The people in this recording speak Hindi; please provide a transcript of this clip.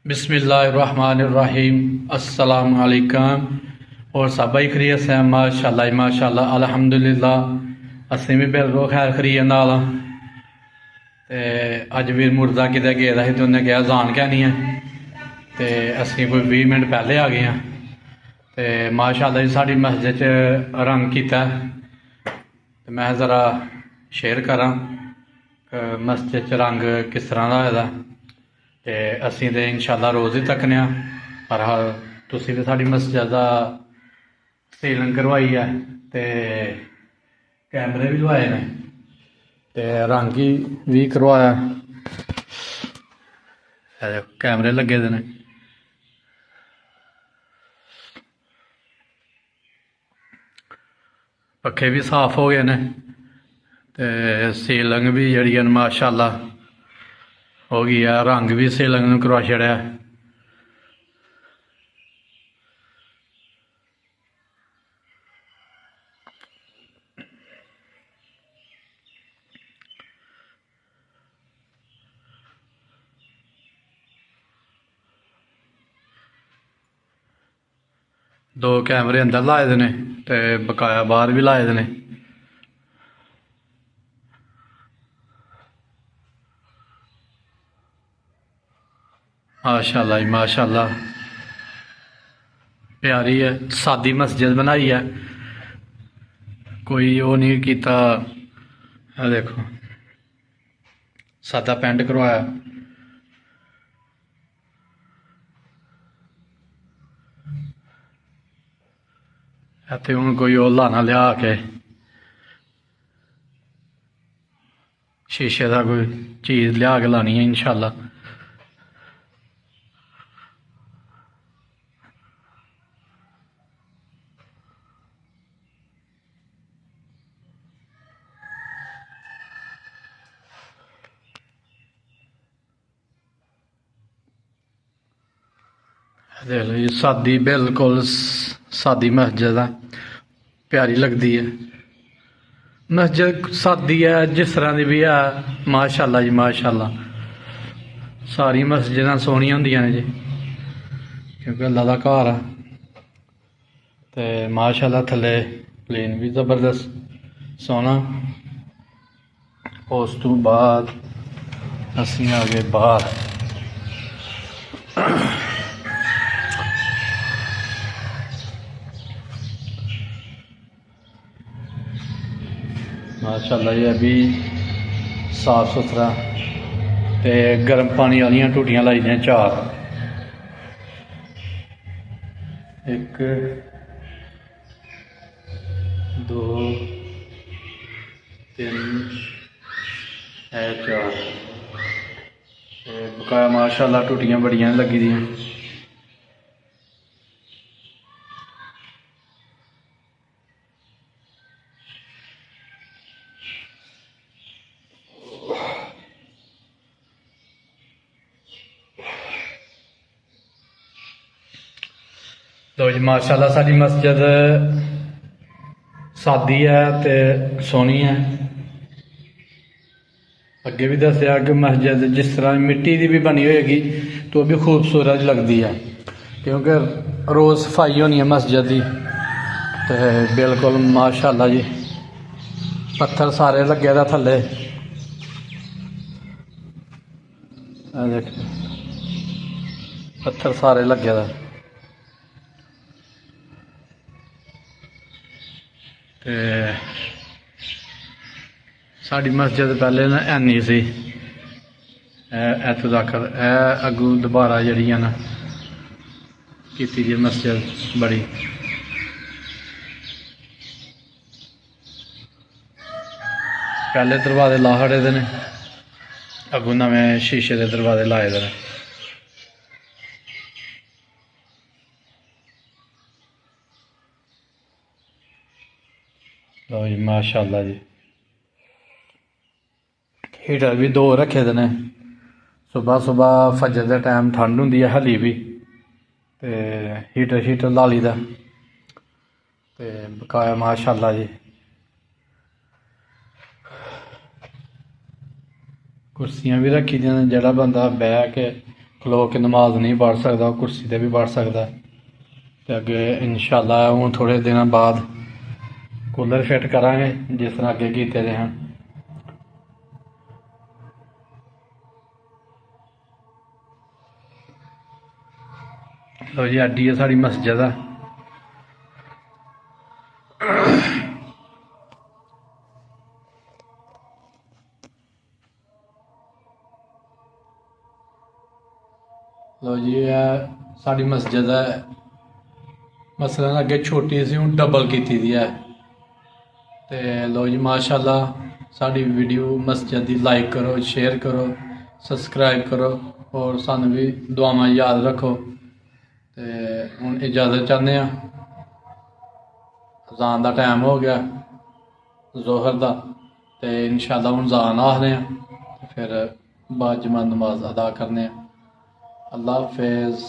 बिस्मिल्लाहिर्रहमानिर्रहीम। अस्सलाम वालेकुम। और सब भाई खरीत से माशाअल्लाह माशाअल्लाह अल्हम्दुलिल्लाह। असीं भी बिल्कुल खैर खरीत नाल हाँ। ते अज वीर मुर्दा किते गेदा ही ते उन्हें कहा जान क्या नहीं है, तो असीं कोई 20 मिनट पहले आ गए हैं। तो माशाअल्लाह जी साड़ी मस्जिद च रंग किया, तो मैं ज़रा शेयर करा मस्जिद च रंग किस तरह का होया। तो असीं तो इंशाअल्लाह रोज़ ही तकने आ, पर तुसीं भी साड़ी मस्जिद का सीलिंग करवाई है, तो कैमरे भी लवाए ने, तो रंग भी करवाया। कैमरे लगे दे ने, पखे भी साफ हो गए ने, तो सीलिंग भी जी माशाअल्लाह हो गई है। रंग भी सीलिंग करवा छड़िया। दो कैमरे अंदर लाए दे ने, ते बकाया बाहर भी लाए दे ने। माशाअल्लाह जी माशाअल्लाह, प्यारी है। सादी मस्जिद बनाई है, कोई वो नहीं किया। देखो सादा पेंट करवाया। इत्थे हुण कोई वो लाना लिया के शीशे का कोई चीज़ लिया के लानी है इंशाअल्लाह। देख लो जी, सादी बिल्कुल सादी मस्जिद है, प्यारी लगती है। मस्जिद सादी है जिस तरह की भी है, माशाअल्लाह जी माशाअल्लाह। सारी मस्जिदां सोहनियां होंदियां ने जी, क्योंकि अल्लाह का घर है। तो माशाअल्लाह थल्ले प्लेन भी ज़बरदस्त सोहना। उस तो बाद असीं आ गए बाहर। माशाअल्लाह ये अभी साफ सुथरा, ते गर्म पानी वाली टूटियां लाई दियां 4, 1 2 3 4। बकाया माशाअल्लाह टूटियां बड़ियां लगी दियां। लो जी माशाअल्लाह साडी मस्जिद सादी है तो सोहनी है। अगे भी दसिया कि मस्जिद जिस तरह मिट्टी की भी बनी होएगी तो भी खूबसूरत लगती है, क्योंकि रोज़ सफाई होनी है मस्जिद की। तो बिल्कुल माशाअल्लाह जी, पत्थर सारे लगे दा थल्ले। देख पत्थर सारे लगे दा। ते साड़ी मस्जिद पहले ना ऐनी सी, इत्थों तक अगू दोबारा जड़ियां ना कीती जी मस्जिद बड़ी। पहले दरवाजे ला खड़े दे ने, अगू नवे शीशे के दरवाजे लाए दे ने। लो जी माशाअल्लाह जी, हीटर भी 2 रखे दे ने। सुबह सुबह फजर के टाइम ठंड होंदी है हली भी, तो हीटर शीटर ला ली दा। ते बकाया माशाअल्लाह जी कुर्सियां भी रखी दी ने, जेह्ड़ा बंदा बह के खलो के नमाज नहीं पढ़ सकदा ओह् कुर्सी ते भी पढ़ सकदा। ते अगे इंशाल्लाह हूँ थोड़े दिनों बाद कूलर फिट करांगे जिस तरह अगे कीते दे हैं। लो जी एड्डी है साड़ी मस्जिद है। लो जी साड़ी मस्जिद है, मसलन अगे छोटी सी हूँ डबल की दी है। तो लो जी माशाल्लाह साड़ी वीडियो मस्जिद की लाइक करो, शेयर करो, सब्सक्राइब करो और सानू भी दुआवां याद रखो। तो हुण इजाज़त चाहते हैं, अज़ान का टाइम हो गया जोहर का। तो इंशाल्लाह हुण अज़ान आखदे हैं फिर बाद जमा नमाज अदा करने। अल्लाह हाफिज़।